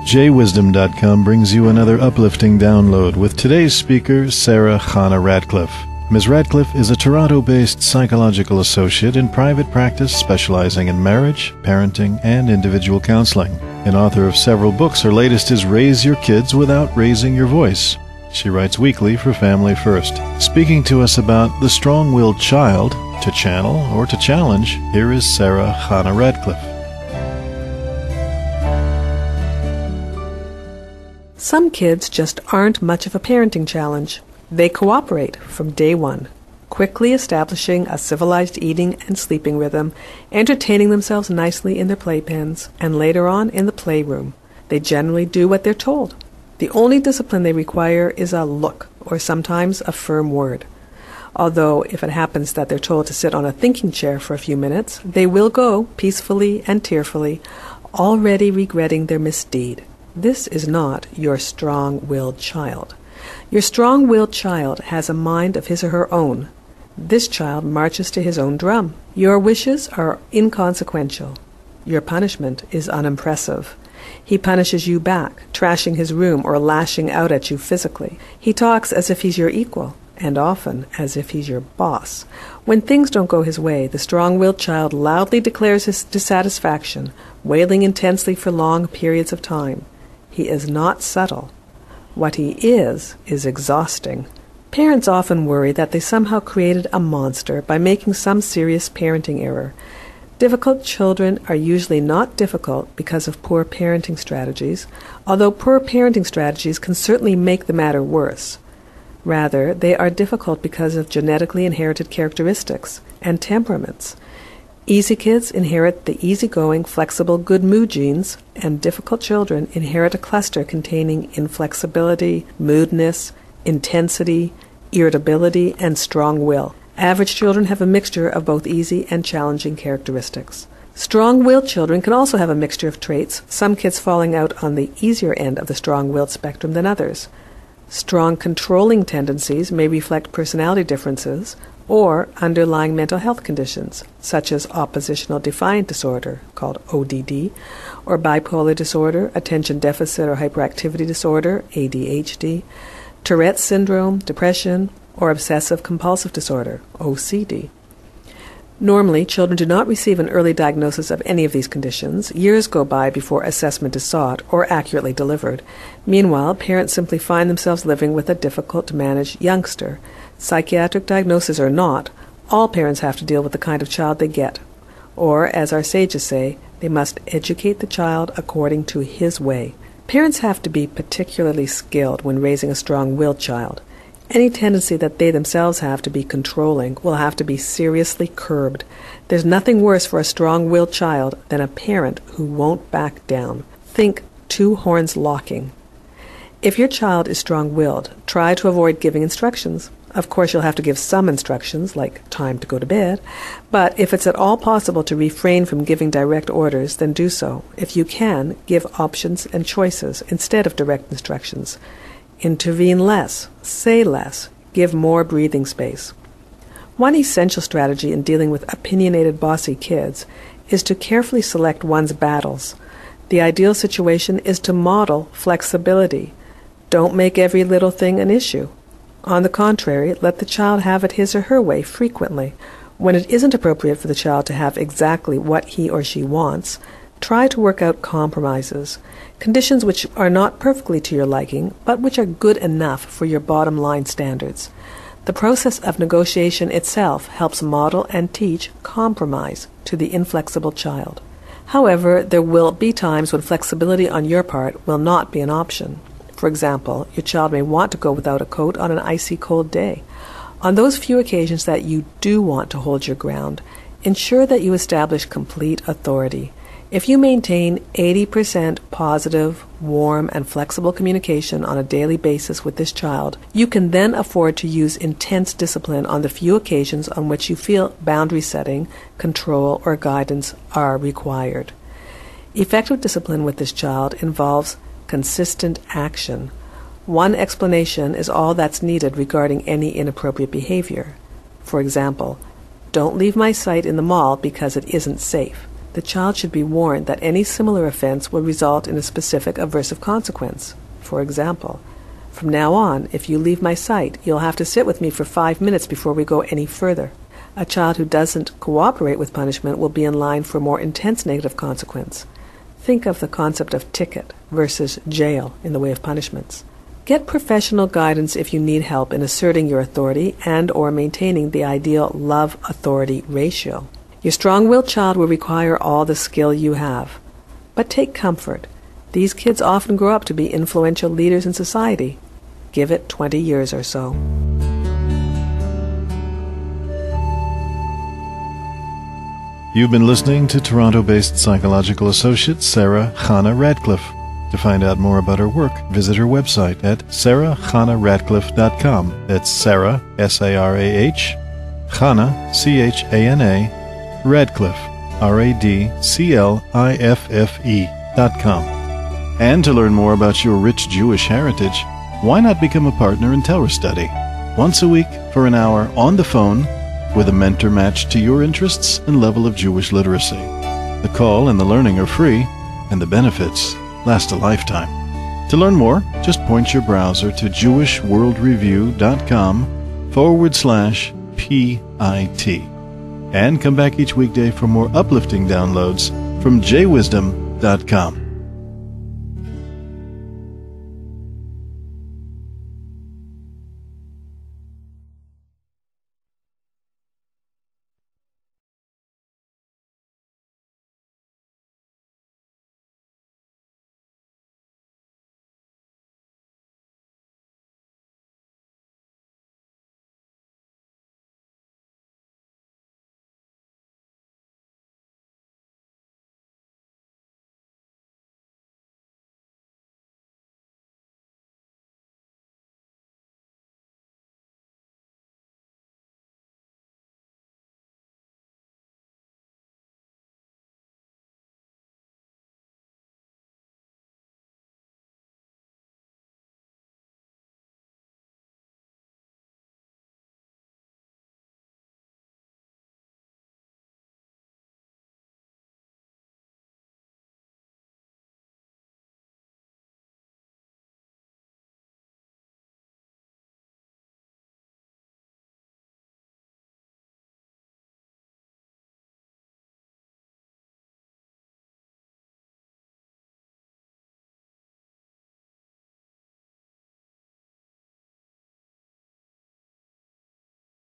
jwisdom.com brings you another uplifting download with today's speaker, Sarah Chana Radcliffe. Ms. Radcliffe is a Toronto-based psychological associate in private practice specializing in marriage, parenting, and individual counseling. An author of several books, her latest is Raise Your Kids Without Raising Your Voice. She writes weekly for Family First. Speaking to us about the strong-willed child, to channel or to challenge, here is Sarah Chana Radcliffe. Some kids just aren't much of a parenting challenge. They cooperate from day one, quickly establishing a civilized eating and sleeping rhythm, entertaining themselves nicely in their playpens, and later on in the playroom. They generally do what they're told. The only discipline they require is a look, or sometimes a firm word. Although, if it happens that they're told to sit on a thinking chair for a few minutes, they will go peacefully and tearfully, already regretting their misdeed. This is not your strong-willed child. Your strong-willed child has a mind of his or her own. This child marches to his own drum. Your wishes are inconsequential. Your punishment is unimpressive. He punishes you back, trashing his room or lashing out at you physically. He talks as if he's your equal, and often as if he's your boss. When things don't go his way, the strong-willed child loudly declares his dissatisfaction, wailing intensely for long periods of time. He is not subtle. What he is exhausting. Parents often worry that they somehow created a monster by making some serious parenting error. Difficult children are usually not difficult because of poor parenting strategies, although poor parenting strategies can certainly make the matter worse. Rather, they are difficult because of genetically inherited characteristics and temperaments. Easy kids inherit the easygoing, flexible, good mood genes, and difficult children inherit a cluster containing inflexibility, moodiness, intensity, irritability, and strong will. Average children have a mixture of both easy and challenging characteristics. Strong-willed children can also have a mixture of traits, some kids falling out on the easier end of the strong-willed spectrum than others. Strong controlling tendencies may reflect personality differences or underlying mental health conditions, such as oppositional defiant disorder, called ODD, or bipolar disorder, attention deficit or hyperactivity disorder, ADHD, Tourette's syndrome, depression, or obsessive compulsive disorder, OCD. Normally, children do not receive an early diagnosis of any of these conditions. Years go by before assessment is sought or accurately delivered. Meanwhile, parents simply find themselves living with a difficult-to-manage youngster. Psychiatric diagnosis or not, all parents have to deal with the kind of child they get. Or, as our sages say, they must educate the child according to his way. Parents have to be particularly skilled when raising a strong-willed child. Any tendency that they themselves have to be controlling will have to be seriously curbed. There's nothing worse for a strong-willed child than a parent who won't back down. Think two horns locking. If your child is strong-willed, try to avoid giving instructions. Of course, you'll have to give some instructions, like time to go to bed, but if it's at all possible to refrain from giving direct orders, then do so. If you can, give options and choices instead of direct instructions. Intervene less, say less, give more breathing space. One essential strategy in dealing with opinionated, bossy kids is to carefully select one's battles. The ideal situation is to model flexibility. Don't make every little thing an issue. On the contrary, let the child have it his or her way frequently. When it isn't appropriate for the child to have exactly what he or she wants, try to work out compromises, conditions which are not perfectly to your liking, but which are good enough for your bottom-line standards. The process of negotiation itself helps model and teach compromise to the inflexible child. However, there will be times when flexibility on your part will not be an option. For example, your child may want to go without a coat on an icy cold day. On those few occasions that you do want to hold your ground, ensure that you establish complete authority. If you maintain 80% positive, warm, and flexible communication on a daily basis with this child, you can then afford to use intense discipline on the few occasions on which you feel boundary setting, control, or guidance are required. Effective discipline with this child involves consistent action. One explanation is all that's needed regarding any inappropriate behavior. For example, don't leave my sight in the mall because it isn't safe. The child should be warned that any similar offense will result in a specific aversive consequence. For example, from now on, if you leave my sight, you'll have to sit with me for 5 minutes before we go any further. A child who doesn't cooperate with punishment will be in line for a more intense negative consequence. Think of the concept of ticket versus jail in the way of punishments. Get professional guidance if you need help in asserting your authority and or maintaining the ideal love-authority ratio. Your strong-willed child will require all the skill you have. But take comfort. These kids often grow up to be influential leaders in society. Give it 20 years or so. You've been listening to Toronto-based psychological associate Sarah Chana Radcliffe. To find out more about her work, visit her website at sarahchanaradcliffe.com. That's Sarah, S-A-R-A-H, Chana, C-H-A-N-A, Radcliffe, R-A-D-C-L-I-F-F-E.com. And to learn more about your rich Jewish heritage, why not become a partner in Torah study? Once a week for an hour on the phone with a mentor matched to your interests and level of Jewish literacy. The call and the learning are free, and the benefits last a lifetime. To learn more, just point your browser to jewishworldreview.com/PIT. And come back each weekday for more uplifting downloads from jwisdom.com.